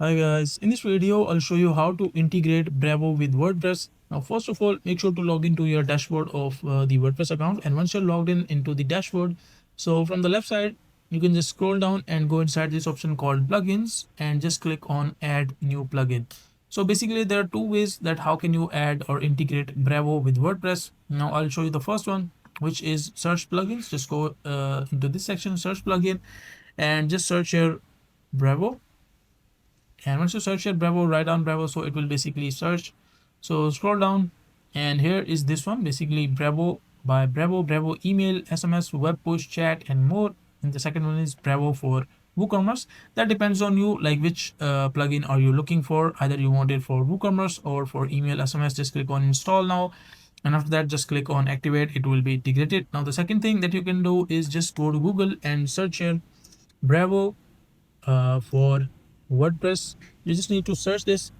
Hi guys, in this video I'll show you how to integrate Brevo with WordPress. Now first of all, make sure to log into your dashboard of the WordPress account, and once you're logged in into the dashboard, so from the left side you can just scroll down and go inside this option called plugins and just click on add new plugin. So basically there are two ways that how can you add or integrate Brevo with WordPress. Now I'll show you the first one, which is search plugins. Just go into this section, search plugin, and just search here Brevo. And once you search here Brevo, write down Brevo, so it will basically search. So scroll down, and here is this one, basically Brevo by Brevo email, SMS, web push, chat, and more. And the second one is Brevo for WooCommerce. That depends on you, like which plugin are you looking for. Either you want it for WooCommerce or for email, SMS. Just click on install now, and after that just click on activate. It will be integrated. Now the second thing that you can do is just go to Google and search here Brevo for WordPress. You just need to search this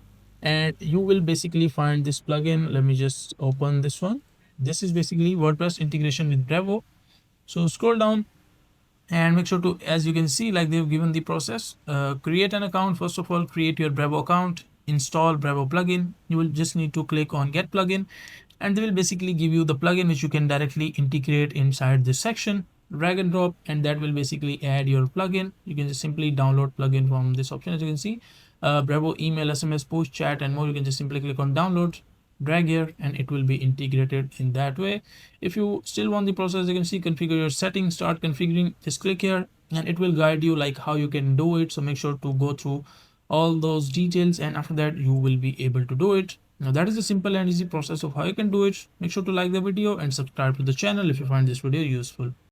and you will basically find this plugin. Let me just open this one. This is basically WordPress integration with Brevo. So scroll down and make sure to, as you can see, like they've given the process, create an account. First of all, create your Brevo account, install Brevo plugin. You will just need to click on get plugin, and they will basically give you the plugin which you can directly integrate inside this section. Drag and drop, and that will basically add your plugin. You can just simply download plugin from this option. As you can see, Brevo email, SMS, push, chat, and more. You can just simply click on download, drag here, and it will be integrated in that way. If you still want the process, you can see configure your settings, start configuring. Just click here and it will guide you like how you can do it. So make sure to go through all those details, and after that you will be able to do it. Now that is the simple and easy process of how you can do it. Make sure to like the video and subscribe to the channel if you find this video useful.